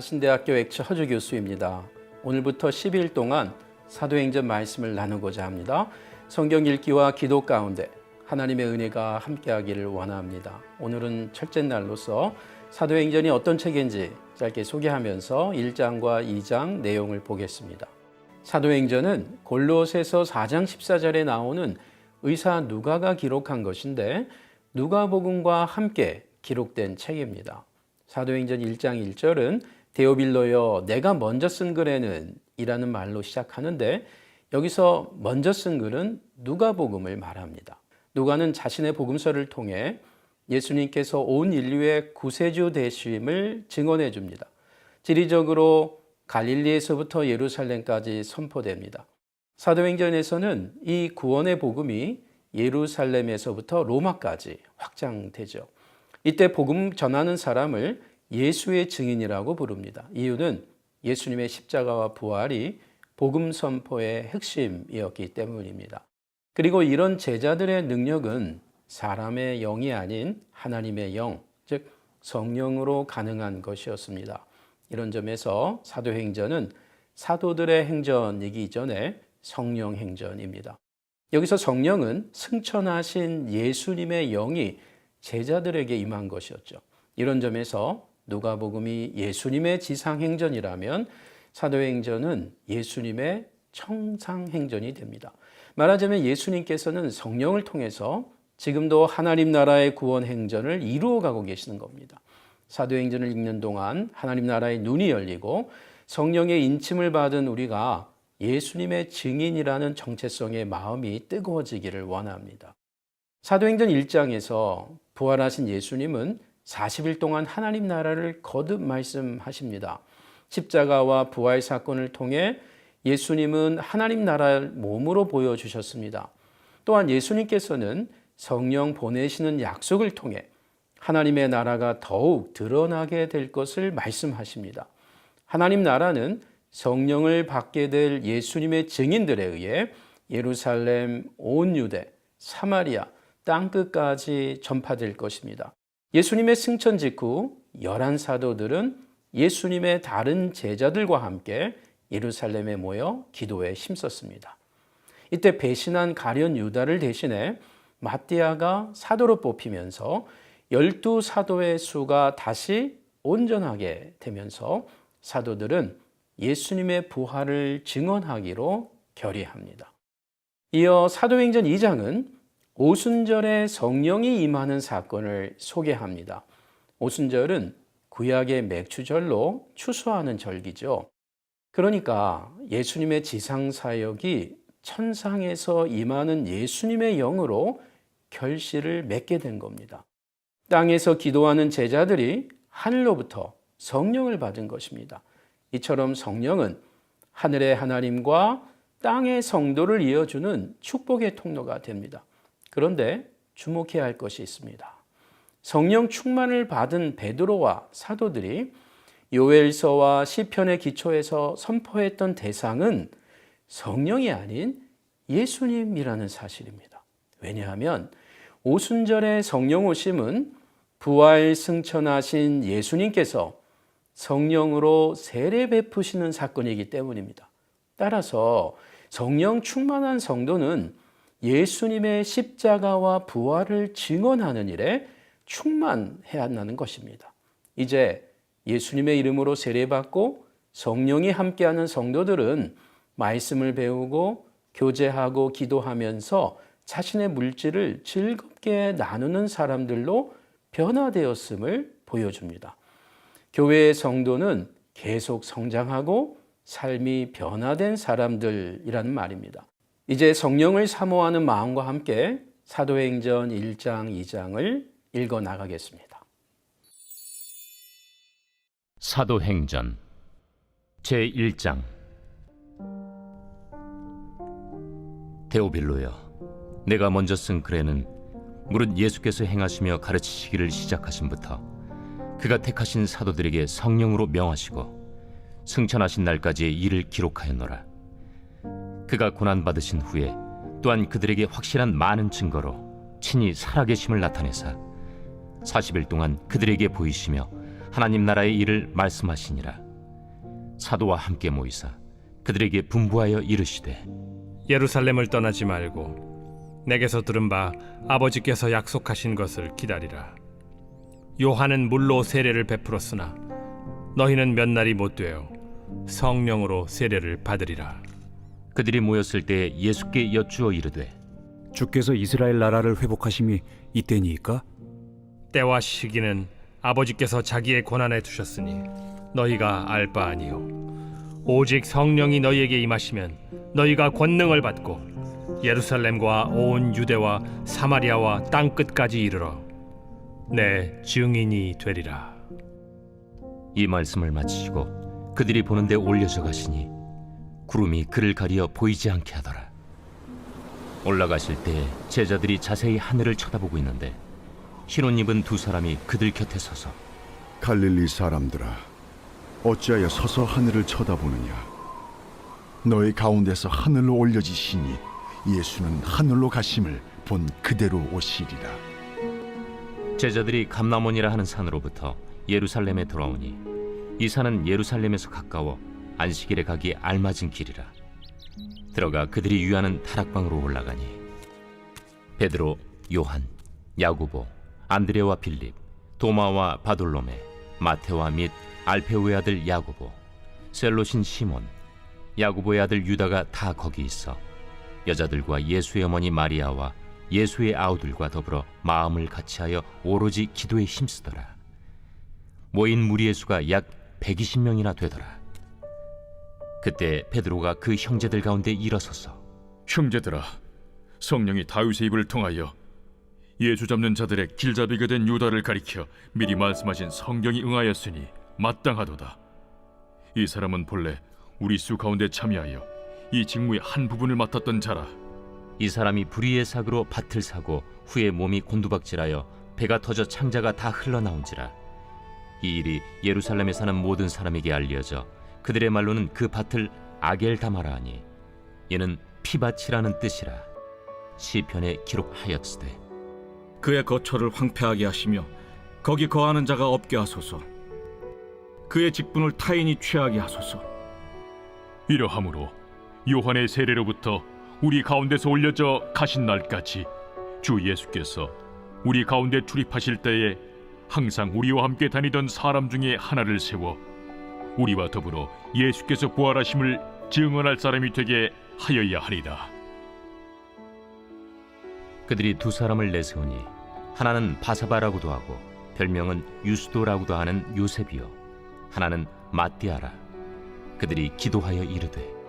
아신대학교 액처 허주 교수입니다. 오늘부터 10일 동안 사도행전 말씀을 나누고자 합니다. 성경 읽기와 기도 가운데 하나님의 은혜가 함께하기를 원합니다. 오늘은 첫째 날로서 사도행전이 어떤 책인지 짧게 소개하면서 1장과 2장 내용을 보겠습니다. 사도행전은 골로새서 4장 14절에 나오는 의사 누가가 기록한 것인데 누가복음과 함께 기록된 책입니다. 사도행전 1장 1절은 데오빌로여 내가 먼저 쓴 글에는 이라는 말로 시작하는데 여기서 먼저 쓴 글은 누가복음을 말합니다. 누가는 자신의 복음서를 통해 예수님께서 온 인류의 구세주 되심을 증언해 줍니다. 지리적으로 갈릴리에서부터 예루살렘까지 선포됩니다. 사도행전에서는 이 구원의 복음이 예루살렘에서부터 로마까지 확장되죠. 이때 복음 전하는 사람을 예수의 증인이라고 부릅니다. 이유는 예수님의 십자가와 부활이 복음 선포의 핵심이었기 때문입니다. 그리고 이런 제자들의 능력은 사람의 영이 아닌 하나님의 영, 즉 성령으로 가능한 것이었습니다. 이런 점에서 사도행전은 사도들의 행전이기 이전에 성령 행전입니다. 여기서 성령은 승천하신 예수님의 영이 제자들에게 임한 것이었죠. 이런 점에서 누가복음이 예수님의 지상행전이라면 사도행전은 예수님의 청상행전이 됩니다. 말하자면 예수님께서는 성령을 통해서 지금도 하나님 나라의 구원 행전을 이루어가고 계시는 겁니다. 사도행전을 읽는 동안 하나님 나라의 눈이 열리고 성령의 인침을 받은 우리가 예수님의 증인이라는 정체성의 마음이 뜨거워지기를 원합니다. 사도행전 1장에서 부활하신 예수님은 40일 동안 하나님 나라를 거듭 말씀하십니다. 십자가와 부활 사건을 통해 예수님은 하나님 나라를 몸으로 보여주셨습니다. 또한 예수님께서는 성령 보내시는 약속을 통해 하나님의 나라가 더욱 드러나게 될 것을 말씀하십니다. 하나님 나라는 성령을 받게 될 예수님의 증인들에 의해 예루살렘, 온 유대, 사마리아, 땅끝까지 전파될 것입니다. 예수님의 승천 직후 11사도들은 예수님의 다른 제자들과 함께 예루살렘에 모여 기도에 힘썼습니다. 이때 배신한 가룟 유다를 대신해 마띠아가 사도로 뽑히면서 12사도의 수가 다시 온전하게 되면서 사도들은 예수님의 부활을 증언하기로 결의합니다. 이어 사도행전 2장은 오순절에 성령이 임하는 사건을 소개합니다. 오순절은 구약의 맥주절로 추수하는 절기죠. 그러니까 예수님의 지상사역이 천상에서 임하는 예수님의 영으로 결실을 맺게 된 겁니다. 땅에서 기도하는 제자들이 하늘로부터 성령을 받은 것입니다. 이처럼 성령은 하늘의 하나님과 땅의 성도를 이어주는 축복의 통로가 됩니다. 그런데 주목해야 할 것이 있습니다. 성령 충만을 받은 베드로와 사도들이 요엘서와 시편의 기초에서 선포했던 대상은 성령이 아닌 예수님이라는 사실입니다. 왜냐하면 오순절의 성령 오심은 부활 승천하신 예수님께서 성령으로 세례 베푸시는 사건이기 때문입니다. 따라서 성령 충만한 성도는 예수님의 십자가와 부활을 증언하는 일에 충만해야 한다는 것입니다. 이제 예수님의 이름으로 세례받고 성령이 함께하는 성도들은 말씀을 배우고 교제하고 기도하면서 자신의 물질을 즐겁게 나누는 사람들로 변화되었음을 보여줍니다. 교회의 성도는 계속 성장하고 삶이 변화된 사람들이라는 말입니다. 이제 성령을 사모하는 마음과 함께 사도행전 1장, 2장을 읽어 나가겠습니다. 사도행전 제1장 데오빌로여 내가 먼저 쓴 글에는 무릇 예수께서 행하시며 가르치시기를 시작하심부터 그가 택하신 사도들에게 성령으로 명하시고 승천하신 날까지의 일을 기록하였노라. 그가 고난받으신 후에 또한 그들에게 확실한 많은 증거로 친히 살아계심을 나타내사 40일 동안 그들에게 보이시며 하나님 나라의 일을 말씀하시니라. 사도와 함께 모이사 그들에게 분부하여 이르시되 예루살렘을 떠나지 말고 내게서 들은 바 아버지께서 약속하신 것을 기다리라. 요한은 물로 세례를 베풀었으나 너희는 몇 날이 못 되어 성령으로 세례를 받으리라. 그들이 모였을 때 예수께 여쭈어 이르되 주께서 이스라엘 나라를 회복하심이 이때니이까? 때와 시기는 아버지께서 자기의 권한에 두셨으니 너희가 알 바 아니요 오직 성령이 너희에게 임하시면 너희가 권능을 받고 예루살렘과 온 유대와 사마리아와 땅 끝까지 이르러 내 증인이 되리라. 이 말씀을 마치시고 그들이 보는데 올려져 가시니 구름이 그를 가리어 보이지 않게 하더라. 올라가실 때 제자들이 자세히 하늘을 쳐다보고 있는데 흰 옷 입은 두 사람이 그들 곁에 서서 갈릴리 사람들아, 어찌하여 서서 하늘을 쳐다보느냐? 너희 가운데서 하늘로 올려지시니 예수는 하늘로 가심을 본 그대로 오시리라. 제자들이 감람원이라 하는 산으로부터 예루살렘에 돌아오니 이 산은 예루살렘에서 가까워 안식일에 가기 알맞은 길이라. 들어가 그들이 유하는 다락방으로 올라가니 베드로, 요한, 야고보, 안드레와 빌립, 도마와 바돌로메, 마테와 및 알페오의 아들 야고보, 셀롯인 시몬, 야고보의 아들 유다가 다 거기 있어 여자들과 예수의 어머니 마리아와 예수의 아우들과 더불어 마음을 같이하여 오로지 기도에 힘쓰더라. 모인 무리의 수가 약 120명이나 되더라. 그때 베드로가 그 형제들 가운데 일어서서 형제들아, 성령이 다윗의 입을 통하여 예수 잡는 자들의 길잡이가 된 유다를 가리켜 미리 말씀하신 성경이 응하였으니 마땅하도다. 이 사람은 본래 우리 수 가운데 참여하여 이 직무의 한 부분을 맡았던 자라. 이 사람이 불의의 사고로 밭을 사고 후에 몸이 곤두박질하여 배가 터져 창자가 다 흘러나온지라. 이 일이 예루살렘에 사는 모든 사람에게 알려져 그들의 말로는 그 밭을 아겔다마라 하니 이는 피밭이라는 뜻이라. 시편에 기록하였으되 그의 거처를 황폐하게 하시며 거기 거하는 자가 없게 하소서. 그의 직분을 타인이 취하게 하소서. 이러함으로 요한의 세례로부터 우리 가운데서 올려져 가신 날까지 주 예수께서 우리 가운데 출입하실 때에 항상 우리와 함께 다니던 사람 중에 하나를 세워 우리와 더불어 예수께서 부활하심을 증언할 사람이 되게 하여야 하리라. 그들이 두 사람을 내세우니 하나는 바사바라고도 하고 별명은 유스도라고도 하는 요셉이요 하나는 마띠아라. 그들이 기도하여 이르되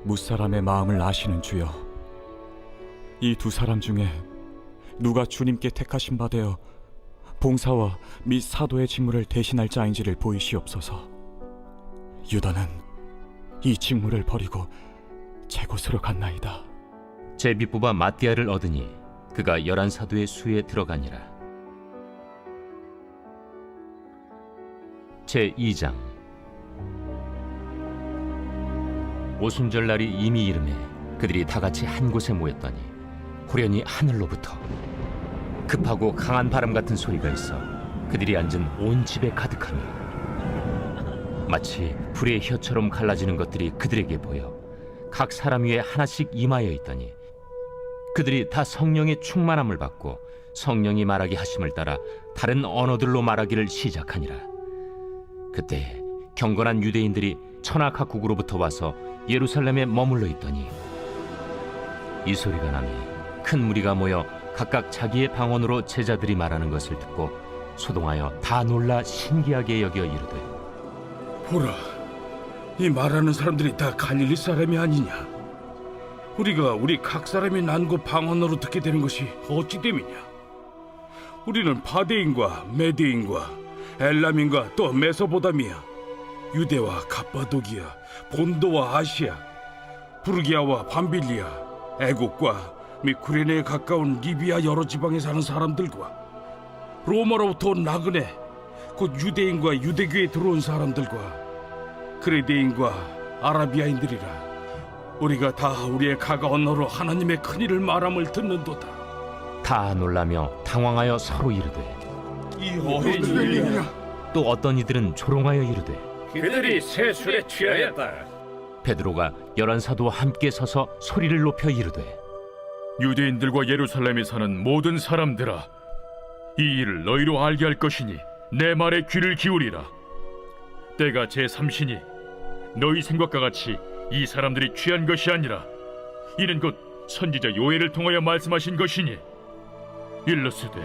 무사람의 마음을 아시는 주여, 이 두 사람 중에 누가 주님께 택하신 바 되어 봉사와 및 사도의 직무를 대신할 자인지를 보이시옵소서. 유다는 이 직무를 버리고 제 곳으로 갔나이다. 제비 뽑아 마띠아를 얻으니 그가 11사도의 수에 들어가니라. 제2장. 오순절 날이 이미 이르매 그들이 다 같이 한 곳에 모였더니 호련히 하늘로부터 급하고 강한 바람 같은 소리가 있어 그들이 앉은 온 집에 가득하며 마치 불의 혀처럼 갈라지는 것들이 그들에게 보여 각 사람 위에 하나씩 임하여 있더니 그들이 다 성령의 충만함을 받고 성령이 말하게 하심을 따라 다른 언어들로 말하기를 시작하니라. 그때 경건한 유대인들이 천하 각국으로부터 와서 예루살렘에 머물러 있더니 이 소리가 나니 큰 무리가 모여 각각 자기의 방언으로 제자들이 말하는 것을 듣고 소동하여 다 놀라 신기하게 여겨 이르되 보라, 이 말하는 사람들이 다 갈릴리 사람이 아니냐? 우리가 우리 각 사람이 난 곳 방언으로 듣게 되는 것이 어찌 됨이냐? 우리는 바데인과 메데인과 엘람인과 또 메소보다미아, 유대와 갑바도기아, 본도와 아시아, 부르기아와 밤빌리아, 애국과 및 구레네에 가까운 리비아 여러 지방에 사는 사람들과 로마로부터 온 나그네, 곧 유대인과 유대교에 들어온 사람들과 그레데인과 아라비아인들이라. 우리가 다 우리의 각 언어로 하나님의 큰일을 말함을 듣는도다. 다 놀라며 당황하여 서로 이르되 이 어린이냐? 또 어떤 이들은 조롱하여 이르되 그들이 새 술에 취하였다. 베드로가 11사도와 함께 서서 소리를 높여 이르되 유대인들과 예루살렘에 사는 모든 사람들아, 이 일을 너희로 알게 할 것이니 내 말에 귀를 기울이라. 때가 제3시니 너희 생각과 같이 이 사람들이 취한 것이 아니라 이는 곧 선지자 요엘을 통하여 말씀하신 것이니, 일러스되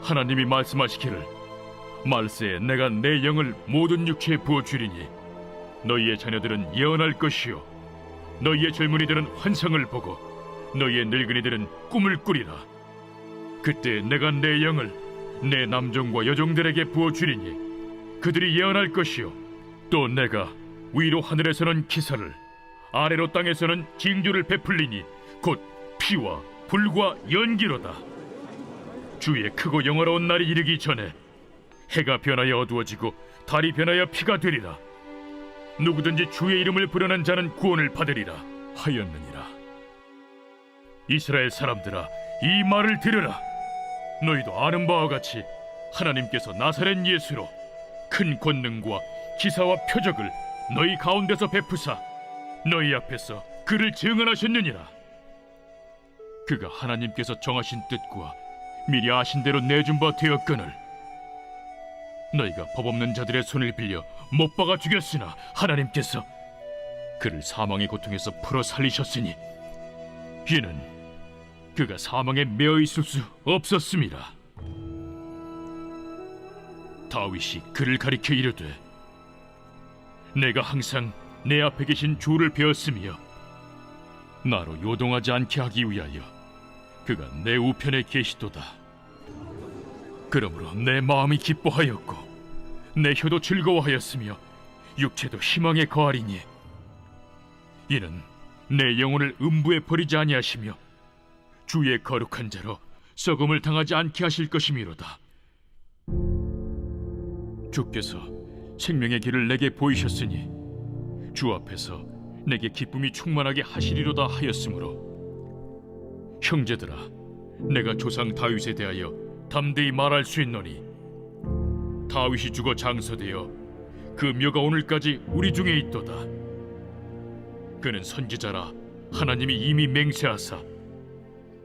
하나님이 말씀하시기를 말세에 내가 내 영을 모든 육체에 부어주리니 너희의 자녀들은 예언할 것이요 너희의 젊은이들은 환상을 보고 너희의 늙은이들은 꿈을 꾸리라. 그때 내가 내 영을 내 남종과 여종들에게 부어주리니 그들이 예언할 것이요 또 내가 위로 하늘에서는 기사를 아래로 땅에서는 징조를 베풀리니 곧 피와 불과 연기로다. 주의 크고 영화로운 날이 이르기 전에 해가 변하여 어두워지고 달이 변하여 피가 되리라. 누구든지 주의 이름을 부르는 자는 구원을 받으리라 하였느니라. 이스라엘 사람들아, 이 말을 들으라. 너희도 아는 바와 같이 하나님께서 나사렛 예수로 큰 권능과 기사와 표적을 너희 가운데서 베푸사 너희 앞에서 그를 증언하셨느니라. 그가 하나님께서 정하신 뜻과 미리 아신 대로 내준 바 되었거늘 너희가 법 없는 자들의 손을 빌려 못 박아 죽였으나 하나님께서 그를 사망의 고통에서 풀어 살리셨으니 이는 그가 사망에 매어 있을 수 없었음이라. 다윗이 그를 가리켜 이르되 내가 항상 내 앞에 계신 주를 배웠으며 나로 요동하지 않게 하기 위하여 그가 내 우편에 계시도다. 그러므로 내 마음이 기뻐하였고 내 혀도 즐거워하였으며 육체도 희망에 거하리니 이는 내 영혼을 음부에 버리지 아니하시며 주의 거룩한 자로 썩음을 당하지 않게 하실 것이미로다. 주께서 생명의 길을 내게 보이셨으니 주 앞에서 내게 기쁨이 충만하게 하시리로다 하였으므로 형제들아, 내가 조상 다윗에 대하여 담대히 말할 수 있노니 다윗이 죽어 장서되어 그 묘가 오늘까지 우리 중에 있도다. 그는 선지자라 하나님이 이미 맹세하사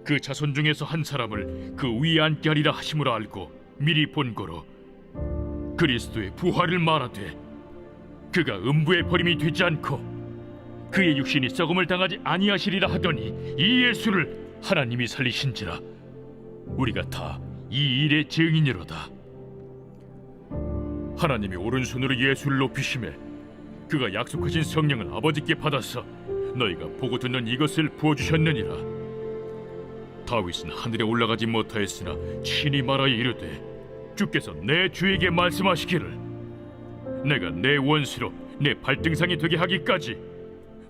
그 자손 중에서 한 사람을 그 위에 앉게 하리라 하심으로 알고 미리 본고로 그리스도의 부활을 말하되 그가 음부에 버림이 되지 않고 그의 육신이 썩음을 당하지 아니하시리라 하더니 이 예수를 하나님이 살리신지라. 우리가 다 이 일의 증인이로다. 하나님이 오른손으로 예수를 높이심에 그가 약속하신 성령을 아버지께 받아서 너희가 보고 듣는 이것을 부어주셨느니라. 다윗은 하늘에 올라가지 못하였으나 친히 말하여 이르되 주께서 내 주에게 말씀하시기를 내가 내 원수로 내 발등상이 되게 하기까지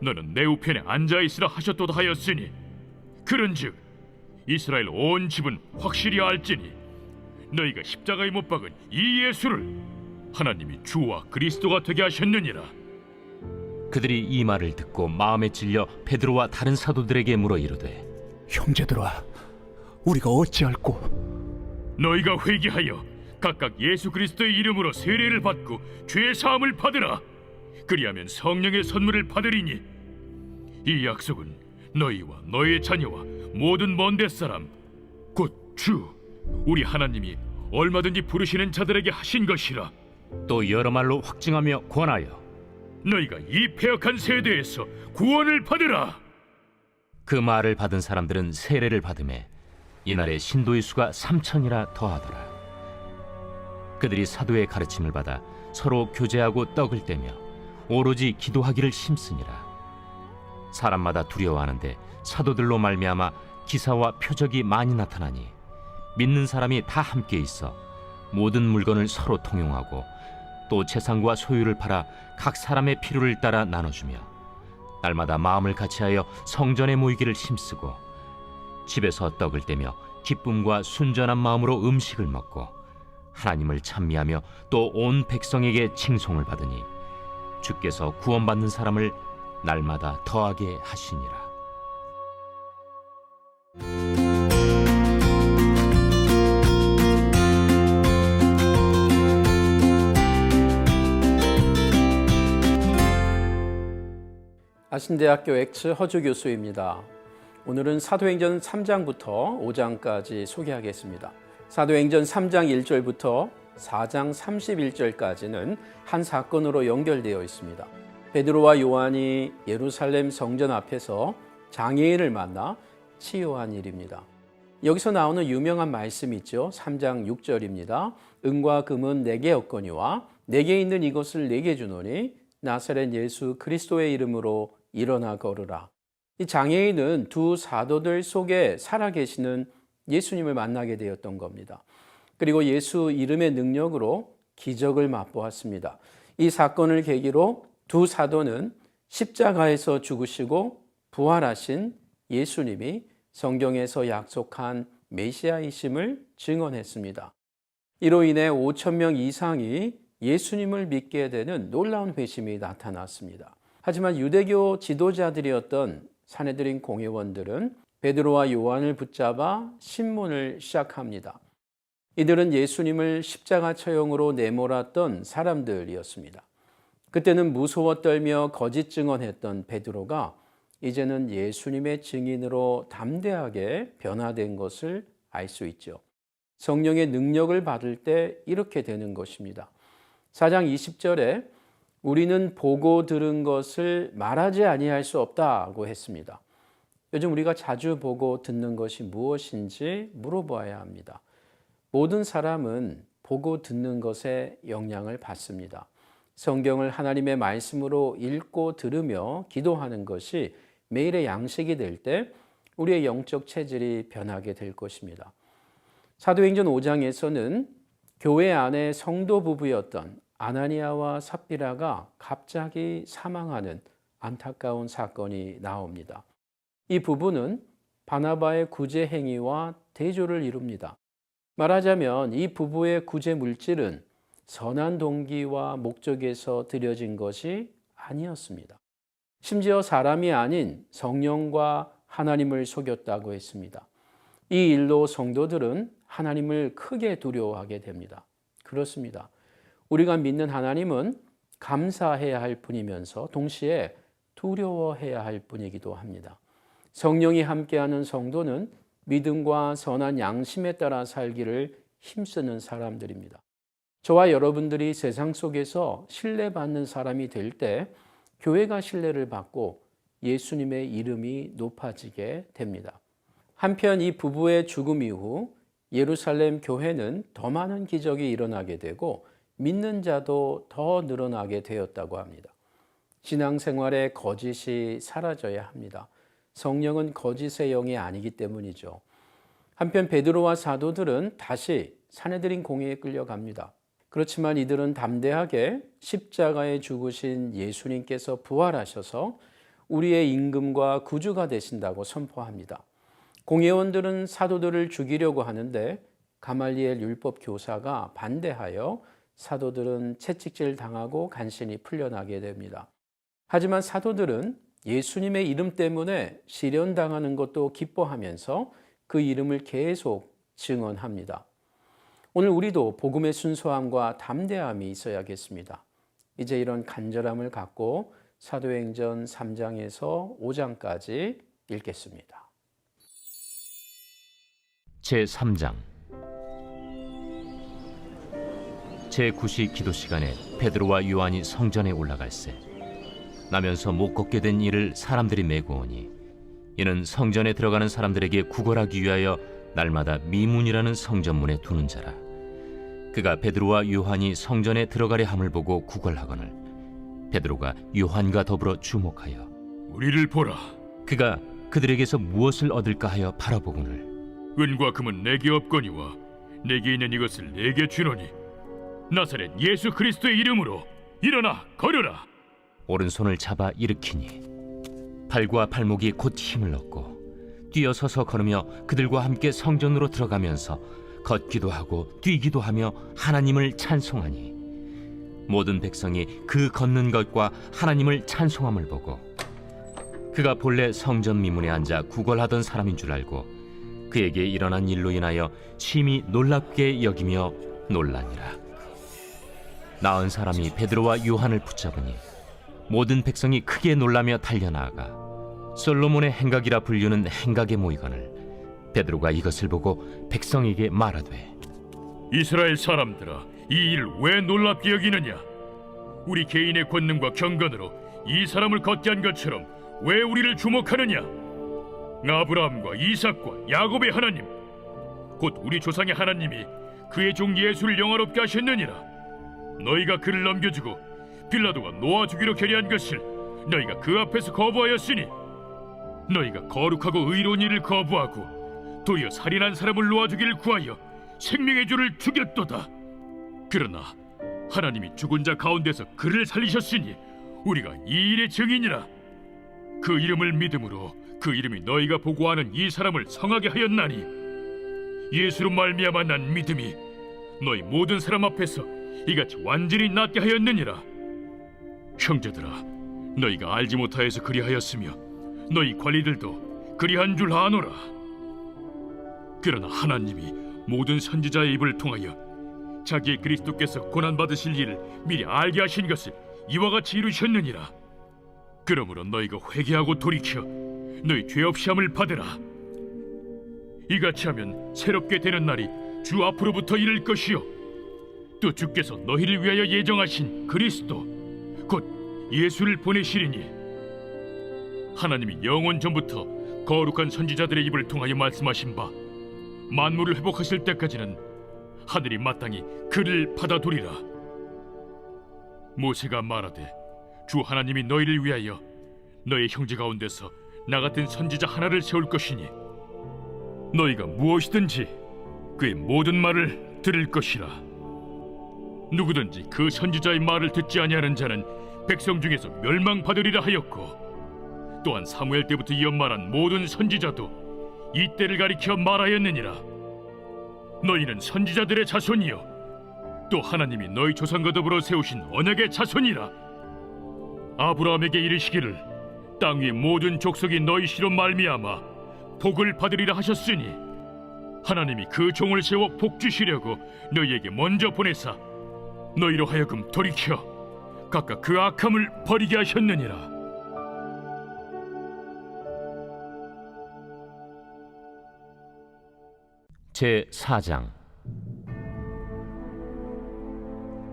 너는 내 우편에 앉아있으라 하셨도다 하였으니 그런즉 이스라엘 온 집은 확실히 알지니 너희가 십자가에 못 박은 이 예수를 하나님이 주와 그리스도가 되게 하셨느니라. 그들이 이 말을 듣고 마음에 찔려 베드로와 다른 사도들에게 물어 이르되 형제들아, 우리가 어찌할꼬? 너희가 회개하여 각각 예수 그리스도의 이름으로 세례를 받고 죄 사함을 받으라. 그리하면 성령의 선물을 받으리니 이 약속은 너희와 너희의 자녀와 모든 먼데 사람 곧 주 우리 하나님이 얼마든지 부르시는 자들에게 하신 것이라. 또 여러 말로 확증하며 권하여 너희가 이 패역한 세대에서 구원을 받으라. 그 말을 받은 사람들은 세례를 받음에 이날에 신도의 수가 3,000이라 더하더라. 그들이 사도의 가르침을 받아 서로 교제하고 떡을 떼며 오로지 기도하기를 힘쓰니라. 사람마다 두려워하는데 사도들로 말미암아 기사와 표적이 많이 나타나니 믿는 사람이 다 함께 있어 모든 물건을 서로 통용하고 또 재산과 소유를 팔아 각 사람의 필요를 따라 나눠주며 날마다 마음을 같이하여 성전에 모이기를 힘쓰고 집에서 떡을 떼며 기쁨과 순전한 마음으로 음식을 먹고 하나님을 찬미하며 또 온 백성에게 칭송을 받으니 주께서 구원받는 사람을 날마다 더하게 하시니라. 아신대학교 엑츠 허주 교수입니다. 오늘은 사도행전 3장부터 5장까지 소개하겠습니다. 사도행전 3장 1절부터 4장 31절까지는 한 사건으로 연결되어 있습니다. 베드로와 요한이 예루살렘 성전 앞에서 장애인을 만나 치유한 일입니다. 여기서 나오는 유명한 말씀이 있죠. 3장 6절입니다. 은과 금은 내게 없거니와 내게 있는 이것을 내게 주노니 나사렛 예수 그리스도의 이름으로 일어나 걸으라. 이 장애인은 두 사도들 속에 살아계시는 예수님을 만나게 되었던 겁니다. 그리고 예수 이름의 능력으로 기적을 맛보았습니다. 이 사건을 계기로 두 사도는 십자가에서 죽으시고 부활하신 예수님이 성경에서 약속한 메시아이심을 증언했습니다. 이로 인해 5,000명 이상이 예수님을 믿게 되는 놀라운 회심이 나타났습니다. 하지만 유대교 지도자들이었던 산헤드린 공회원들은 베드로와 요한을 붙잡아 신문을 시작합니다. 이들은 예수님을 십자가 처형으로 내몰았던 사람들이었습니다. 그때는 무서워 떨며 거짓 증언했던 베드로가 이제는 예수님의 증인으로 담대하게 변화된 것을 알 수 있죠. 성령의 능력을 받을 때 이렇게 되는 것입니다. 4장 20절에 우리는 보고 들은 것을 말하지 아니할 수 없다고 했습니다. 요즘 우리가 자주 보고 듣는 것이 무엇인지 물어보아야 합니다. 모든 사람은 보고 듣는 것에 영향을 받습니다. 성경을 하나님의 말씀으로 읽고 들으며 기도하는 것이 매일의 양식이 될 때 우리의 영적 체질이 변하게 될 것입니다. 사도행전 5장에서는 교회 안에 성도 부부였던 아나니아와 삽비라가 갑자기 사망하는 안타까운 사건이 나옵니다. 이 부부는 바나바의 구제 행위와 대조를 이룹니다. 말하자면 이 부부의 구제 물질은 선한 동기와 목적에서 드려진 것이 아니었습니다. 심지어 사람이 아닌 성령과 하나님을 속였다고 했습니다. 이 일로 성도들은 하나님을 크게 두려워하게 됩니다. 그렇습니다. 우리가 믿는 하나님은 감사해야 할 뿐이면서 동시에 두려워해야 할 뿐이기도 합니다. 성령이 함께하는 성도는 믿음과 선한 양심에 따라 살기를 힘쓰는 사람들입니다. 저와 여러분들이 세상 속에서 신뢰받는 사람이 될 때 교회가 신뢰를 받고 예수님의 이름이 높아지게 됩니다. 한편 이 부부의 죽음 이후 예루살렘 교회는 더 많은 기적이 일어나게 되고 믿는 자도 더 늘어나게 되었다고 합니다. 신앙생활에 거짓이 사라져야 합니다. 성령은 거짓의 영이 아니기 때문이죠. 한편 베드로와 사도들은 다시 산헤드린 공회에 끌려갑니다. 그렇지만 이들은 담대하게 십자가에 죽으신 예수님께서 부활하셔서 우리의 임금과 구주가 되신다고 선포합니다. 공회원들은 사도들을 죽이려고 하는데 가말리엘 율법 교사가 반대하여 사도들은 채찍질 당하고 간신히 풀려나게 됩니다. 하지만 사도들은 예수님의 이름 때문에 시련당하는 것도 기뻐하면서 그 이름을 계속 증언합니다. 오늘 우리도 복음의 순수함과 담대함이 있어야겠습니다. 이제 이런 간절함을 갖고 사도행전 3장에서 5장까지 읽겠습니다. 제3장 제9시 기도 시간에 베드로와 요한이 성전에 올라갈새 나면서 못 걷게 된 이를 사람들이 메고 오니 이는 성전에 들어가는 사람들에게 구걸하기 위하여 날마다 미문이라는 성전문에 두는 자라. 그가 베드로와 요한이 성전에 들어가려 함을 보고 구걸하거늘 베드로가 요한과 더불어 주목하여 우리를 보라. 그가 그들에게서 무엇을 얻을까 하여 바라보거늘 은과 금은 내게 없거니와 내게 있는 이것을 내게 주노니 나사렛 예수 그리스도의 이름으로 일어나 걸으라. 오른손을 잡아 일으키니 발과 발목이 곧 힘을 얻고 뛰어서서 걸으며 그들과 함께 성전으로 들어가면서 걷기도 하고 뛰기도 하며 하나님을 찬송하니 모든 백성이 그 걷는 것과 하나님을 찬송함을 보고 그가 본래 성전 미문에 앉아 구걸하던 사람인 줄 알고 그에게 일어난 일로 인하여 심히 놀랍게 여기며 놀라니라. 나은 사람이 베드로와 요한을 붙잡으니 모든 백성이 크게 놀라며 달려나아가 솔로몬의 행각이라 불리는 행각에 모이거늘 베드로가 이것을 보고 백성에게 말하되 이스라엘 사람들아, 이 일을 왜 놀랍게 여기느냐? 우리 개인의 권능과 경건으로 이 사람을 걷게 한 것처럼 왜 우리를 주목하느냐? 아브라함과 이삭과 야곱의 하나님, 곧 우리 조상의 하나님이 그의 종 예수를 영화롭게 하셨느니라. 너희가 그를 넘겨주고 빌라도가 놓아주기로 결의한 것을 너희가 그 앞에서 거부하였으니 너희가 거룩하고 의로운 일을 거부하고 도리어 살인한 사람을 놓아주기를 구하여 생명의 주를 죽였도다. 그러나 하나님이 죽은 자 가운데서 그를 살리셨으니 우리가 이 일의 증인이라. 그 이름을 믿음으로 그 이름이 너희가 보고하는 이 사람을 성하게 하였나니 예수로 말미암아 난 믿음이 너희 모든 사람 앞에서 이같이 완전히 낫게 하였느니라. 형제들아, 너희가 알지 못하여서 그리하였으며 너희 관리들도 그리한 줄 아노라. 그러나 하나님이 모든 선지자의 입을 통하여 자기의 그리스도께서 고난받으실 일을 미리 알게 하신 것을 이와 같이 이루셨느니라. 그러므로 너희가 회개하고 돌이켜 너희 죄 없이 함을 받으라. 이같이 하면 새롭게 되는 날이 주 앞으로부터 이를 것이요 또 주께서 너희를 위하여 예정하신 그리스도 곧 예수를 보내시리니 하나님이 영원 전부터 거룩한 선지자들의 입을 통하여 말씀하신 바 만물을 회복하실 때까지는 하늘이 마땅히 그를 받아두리라. 모세가 말하되 주 하나님이 너희를 위하여 너희 형제 가운데서 나 같은 선지자 하나를 세울 것이니 너희가 무엇이든지 그의 모든 말을 들을 것이라. 누구든지 그 선지자의 말을 듣지 아니하는 자는 백성 중에서 멸망받으리라 하였고 또한 사무엘 때부터 이어 말한 모든 선지자도 이 때를 가리켜 말하였느니라. 너희는 선지자들의 자손이요 또 하나님이 너희 조상과 더불어 세우신 언약의 자손이라. 아브라함에게 이르시기를 땅 위의 모든 족속이 너희 씨로 말미암아 복을 받으리라 하셨으니 하나님이 그 종을 세워 복 주시려고 너희에게 먼저 보내사 너희로 하여금 돌이켜 각각 그 악함을 버리게 하셨느니라. 제4장.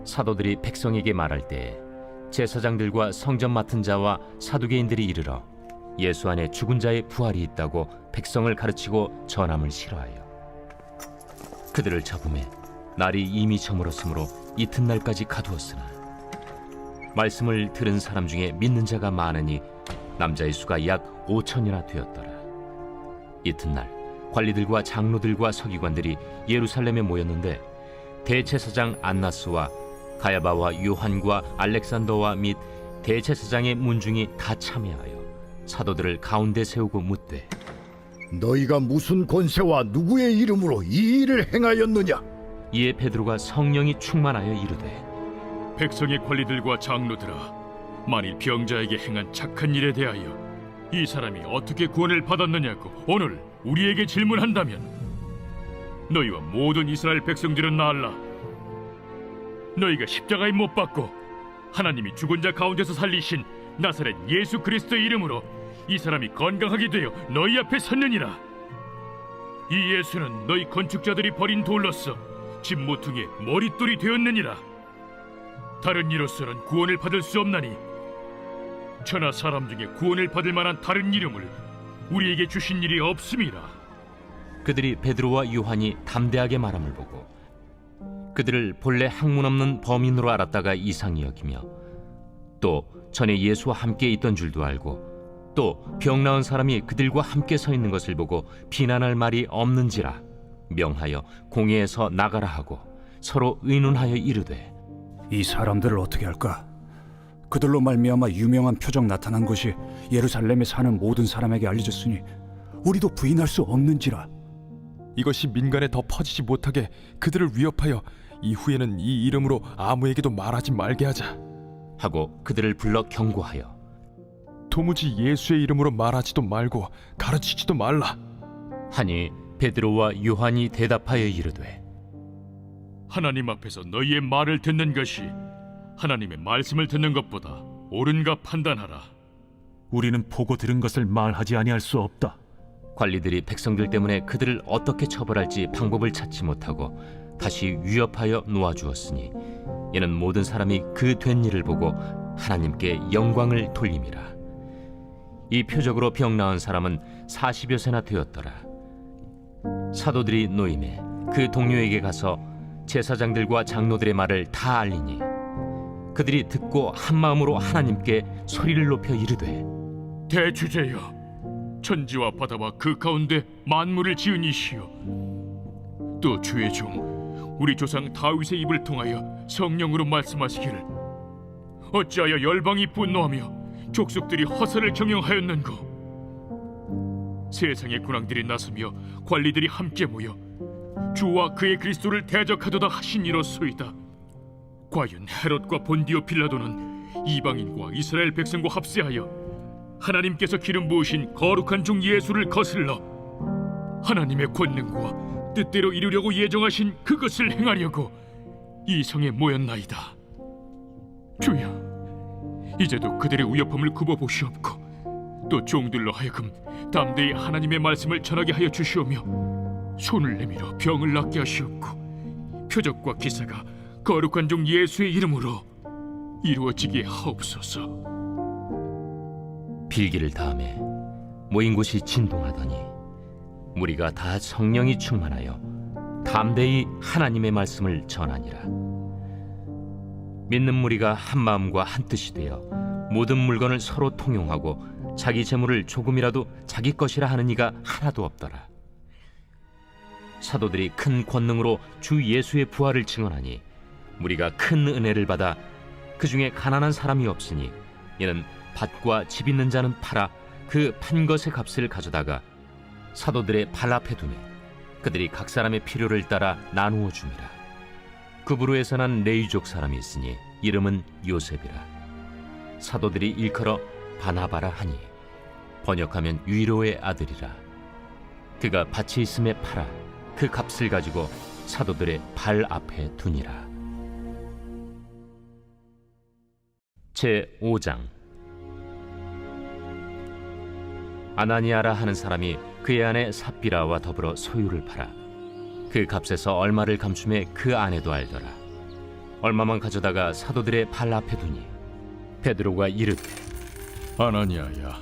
사도들이 백성에게 말할 때 제사장들과 성전 맡은 자와 사두개인들이 이르러 예수 안에 죽은 자의 부활이 있다고 백성을 가르치고 전함을 싫어하여 그들을 잡음에 날이 이미 저물었으므로 이튿날까지 가두었으나 말씀을 들은 사람 중에 믿는 자가 많으니 남자의 수가 약 5천이나 되었더라. 이튿날 관리들과 장로들과 서기관들이 예루살렘에 모였는데 대제사장 안나스와 가야바와 요한과 알렉산더와 및 대제사장의 문중이 다 참여하여 사도들을 가운데 세우고 묻되 너희가 무슨 권세와 누구의 이름으로 이 일을 행하였느냐? 이에 베드로가 성령이 충만하여 이르되 백성의 관리들과 장로들아, 만일 병자에게 행한 착한 일에 대하여 이 사람이 어떻게 구원을 받았느냐고 오늘 우리에게 질문한다면 너희와 모든 이스라엘 백성들은 알라. 너희가 십자가에 못 박고 하나님이 죽은 자 가운데서 살리신 나사렛 예수 그리스도의 이름으로 이 사람이 건강하게 되어 너희 앞에 섰느니라. 이 예수는 너희 건축자들이 버린 돌로서 집 모퉁이의 머릿돌이 되었느니라. 다른 이로서는 구원을 받을 수 없나니 천하 사람 중에 구원을 받을 만한 다른 이름을 우리에게 주신 일이 없음이라. 그들이 베드로와 요한이 담대하게 말함을 보고 그들을 본래 학문 없는 범인으로 알았다가 이상히 여기며 또 전에 예수와 함께 있던 줄도 알고 또 병 나은 사람이 그들과 함께 서 있는 것을 보고 비난할 말이 없는지라 명하여 공회에서 나가라 하고 서로 의논하여 이르되 이 사람들을 어떻게 할까? 그들로 말미암아 유명한 표적 나타난 것이 예루살렘에 사는 모든 사람에게 알려졌으니 우리도 부인할 수 없는지라. 이것이 민간에 더 퍼지지 못하게 그들을 위협하여 이후에는 이 이름으로 아무에게도 말하지 말게 하자 하고 그들을 불러 경고하여 도무지 예수의 이름으로 말하지도 말고 가르치지도 말라 하니 베드로와 요한이 대답하여 이르되 하나님 앞에서 너희의 말을 듣는 것이 하나님의 말씀을 듣는 것보다 옳은가 판단하라. 우리는 보고 들은 것을 말하지 아니할 수 없다. 관리들이 백성들 때문에 그들을 어떻게 처벌할지 방법을 찾지 못하고 다시 위협하여 놓아주었으니 이는 모든 사람이 그 된 일을 보고 하나님께 영광을 돌림이라. 이 표적으로 병 나은 사람은 40여 세나 되었더라. 사도들이 노임에 그 동료에게 가서 제사장들과 장로들의 말을 다 알리니 그들이 듣고 한 마음으로 하나님께 소리를 높여 이르되, 대주제여, 천지와 바다와 그 가운데 만물을 지은 이시여, 또 주의 종 우리 조상 다윗의 입을 통하여 성령으로 말씀하시기를 어찌하여 열방이 분노하며 족속들이 허사를 경영하였는고. 세상의 군왕들이 나서며 관리들이 함께 모여 주와 그의 그리스도를 대적하도다 하시니로소이다. 과연 헤롯과 본디오 빌라도는 이방인과 이스라엘 백성과 합세하여 하나님께서 기름 부으신 거룩한 종 예수를 거슬러 하나님의 권능과 뜻대로 이루려고 예정하신 그것을 행하려고 이 성에 모였나이다. 주여, 이제도 그들의 위협함을 굽어보시옵고 또 종들로 하여금 담대히 하나님의 말씀을 전하게 하여 주시오며 손을 내밀어 병을 낫게 하시옵고 표적과 기사가 거룩한 종 예수의 이름으로 이루어지게 하옵소서. 빌기를 다음에 모인 곳이 진동하더니 무리가 다 성령이 충만하여 담대히 하나님의 말씀을 전하니라. 믿는 무리가 한 마음과 한 뜻이 되어 모든 물건을 서로 통용하고 자기 재물을 조금이라도 자기 것이라 하는 이가 하나도 없더라. 사도들이 큰 권능으로 주 예수의 부활을 증언하니 무리가 큰 은혜를 받아 그 중에 가난한 사람이 없으니 이는 밭과 집 있는 자는 팔아 그 판 것의 값을 가져다가 사도들의 발 앞에 두매 그들이 각 사람의 필요를 따라 나누어 줍니다. 그부로에서 난 레위족 사람이 있으니 이름은 요셉이라. 사도들이 일컬어 바나바라 하니 번역하면 위로의 아들이라. 그가 밭이 있음에 팔아 그 값을 가지고 사도들의 발 앞에 두니라. 제5장. 아나니아라 하는 사람이 그의 아내 삽비라와 더불어 소유를 팔아 그 값에서 얼마를 감춤해 그 아내도 알더라. 얼마만 가져다가 사도들의 발 앞에 두니 베드로가 이르되, 아나니아야,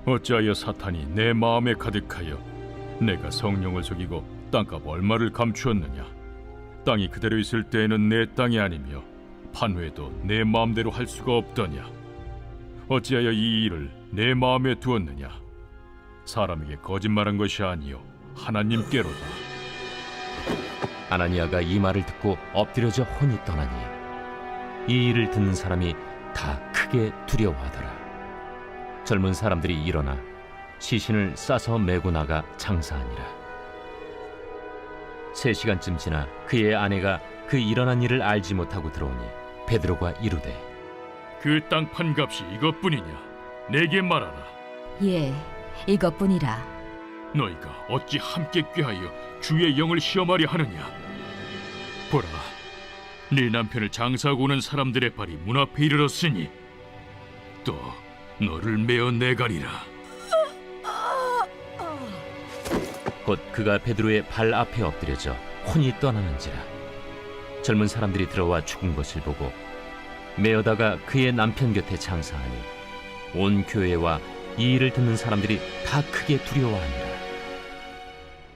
어찌하여 사탄이 내 마음에 가득하여 내가 성령을 속이고 땅값 얼마를 감추었느냐. 땅이 그대로 있을 때에는 내 땅이 아니며 판회도 내 마음대로 할 수가 없더냐. 어찌하여 이 일을 내 마음에 두었느냐. 사람에게 거짓말한 것이 아니요 하나님께로다. 아나니아가 이 말을 듣고 엎드려져 혼이 떠나니 이 일을 듣는 사람이 다 크게 두려워하더라. 젊은 사람들이 일어나 시신을 싸서 메고 나가 장사하니라. 3시간쯤 지나 그의 아내가 그 일어난 일을 알지 못하고 들어오니 베드로가 이르되, 그 땅 판값이 이것뿐이냐? 내게 말하라. 예, 이것뿐이라. 너희가 어찌 함께 꾀하여 주의 영을 시험하려 하느냐? 보라, 네 남편을 장사하고 오는 사람들의 발이 문 앞에 이르렀으니 또 너를 메어 내가리라. 곧 그가 베드로의 발 앞에 엎드려져 혼이 떠나는지라. 젊은 사람들이 들어와 죽은 것을 보고 메어다가 그의 남편 곁에 장사하니 온 교회와 이 일을 듣는 사람들이 다 크게 두려워하니라.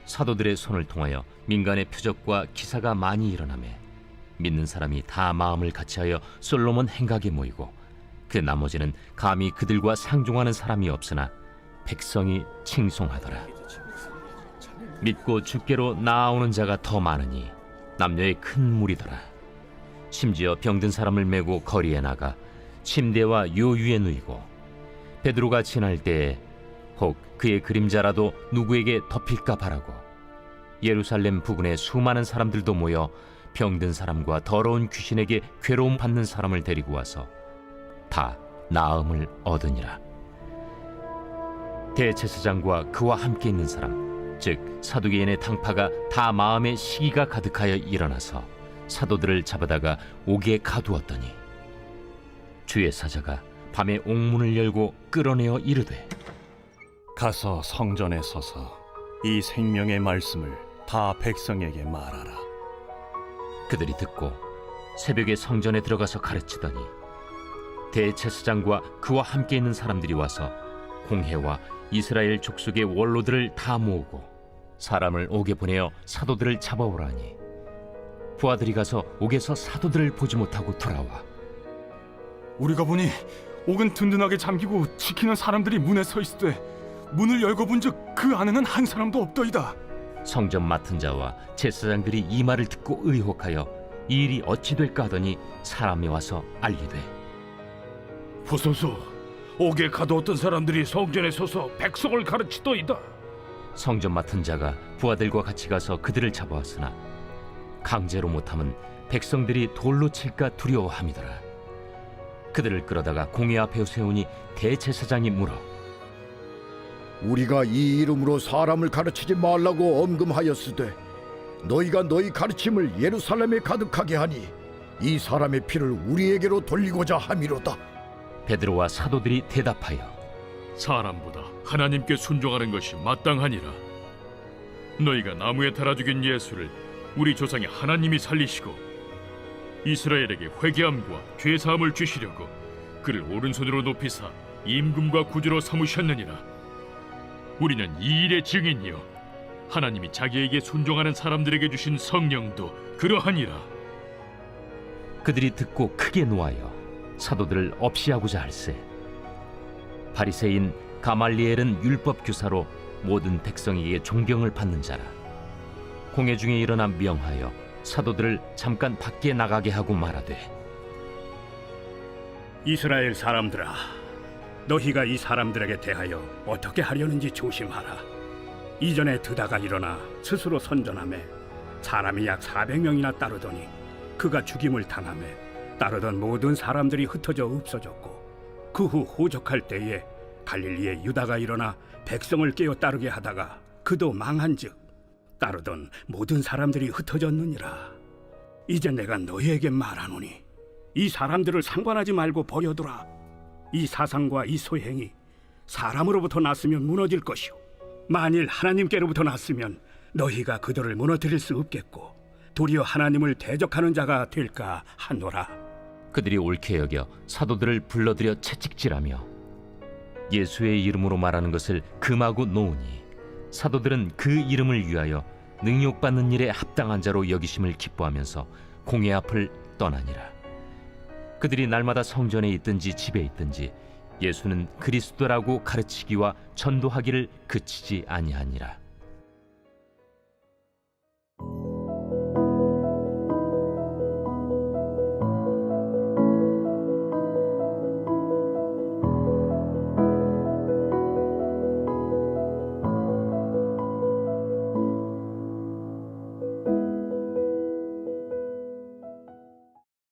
사도들의 손을 통하여 민간의 표적과 기사가 많이 일어나매 믿는 사람이 다 마음을 같이하여 솔로몬 행각에 모이고 그 나머지는 감히 그들과 상종하는 사람이 없으나 백성이 칭송하더라. 믿고 주께로 나아오는 자가 더 많으니 남녀의 큰 무리더라. 심지어 병든 사람을 메고 거리에 나가 침대와 요유에 누이고 베드로가 지날 때에 혹 그의 그림자라도 누구에게 덮일까 바라고 예루살렘 부근에 수많은 사람들도 모여 병든 사람과 더러운 귀신에게 괴로움 받는 사람을 데리고 와서 다 나음을 얻으니라. 대제사장과 그와 함께 있는 사람, 즉 사두개인의 당파가 다 마음에 시기가 가득하여 일어나서 사도들을 잡아다가 옥에 가두었더니 주의 사자가 밤에 옥문을 열고 끌어내어 이르되 가서 성전에 서서 이 생명의 말씀을 다 백성에게 말하라. 그들이 듣고 새벽에 성전에 들어가서 가르치더니 대제사장과 그와 함께 있는 사람들이 와서 공회와 이스라엘 족속의 원로들을 다 모으고 사람을 옥에 보내어 사도들을 잡아오라니 부하들이 가서 옥에서 사도들을 보지 못하고 돌아와 우리가 보니 옥은 든든하게 잠기고 지키는 사람들이 문에 서 있으되 문을 열고 본즉 그 안에는 한 사람도 없더이다. 성전 맡은 자와 제사장들이 이 말을 듣고 의혹하여 이 일이 어찌 될까 하더니 사람이 와서 알리되 보소서, 옥에 가두었던 사람들이 성전에 서서 백성을 가르치더이다. 성전 맡은 자가 부하들과 같이 가서 그들을 잡아왔으나 강제로 못함은 백성들이 돌로 칠까 두려워함이더라. 그들을 끌어다가 공회 앞에 세우니 대제사장이 물어 우리가 이 이름으로 사람을 가르치지 말라고 엄금하였으되 너희가 너희 가르침을 예루살렘에 가득하게 하니 이 사람의 피를 우리에게로 돌리고자 함이로다. 베드로와 사도들이 대답하여 사람보다 하나님께 순종하는 것이 마땅하니라. 너희가 나무에 달아 죽인 예수를 우리 조상의 하나님이 살리시고 이스라엘에게 회개함과 죄 사함을 주시려고 그를 오른손으로 높이사 임금과 구주로 삼으셨느니라. 우리는 이 일의 증인이요 하나님이 자기에게 순종하는 사람들에게 주신 성령도 그러하니라. 그들이 듣고 크게 노하여 사도들을 없이하고자 할세 바리새인 가말리엘은 율법 교사로 모든 백성에게 존경을 받는 자라. 공회 중에 일어나 명하여 사도들을 잠깐 밖에 나가게 하고 말하되 이스라엘 사람들아, 너희가 이 사람들에게 대하여 어떻게 하려는지 조심하라. 이전에 드다가 일어나 스스로 선전하며 사람이 약 400명이나 따르더니 그가 죽임을 당하며 따르던 모든 사람들이 흩어져 없어졌고 그 후 호적할 때에 갈릴리에 유다가 일어나 백성을 깨어 따르게 하다가 그도 망한즉 따르던 모든 사람들이 흩어졌느니라. 이제 내가 너희에게 말하노니 이 사람들을 상관하지 말고 버려두라. 이 사상과 이 소행이 사람으로부터 났으면 무너질 것이요 만일 하나님께로부터 났으면 너희가 그들을 무너뜨릴 수 없겠고 도리어 하나님을 대적하는 자가 될까 하노라. 그들이 옳게 여겨 사도들을 불러들여 채찍질하며 예수의 이름으로 말하는 것을 금하고 놓으니 사도들은 그 이름을 위하여 능욕받는 일에 합당한 자로 여기심을 기뻐하면서 공회 앞을 떠나니라. 그들이 날마다 성전에 있든지 집에 있든지 예수는 그리스도라고 가르치기와 전도하기를 그치지 아니하니라.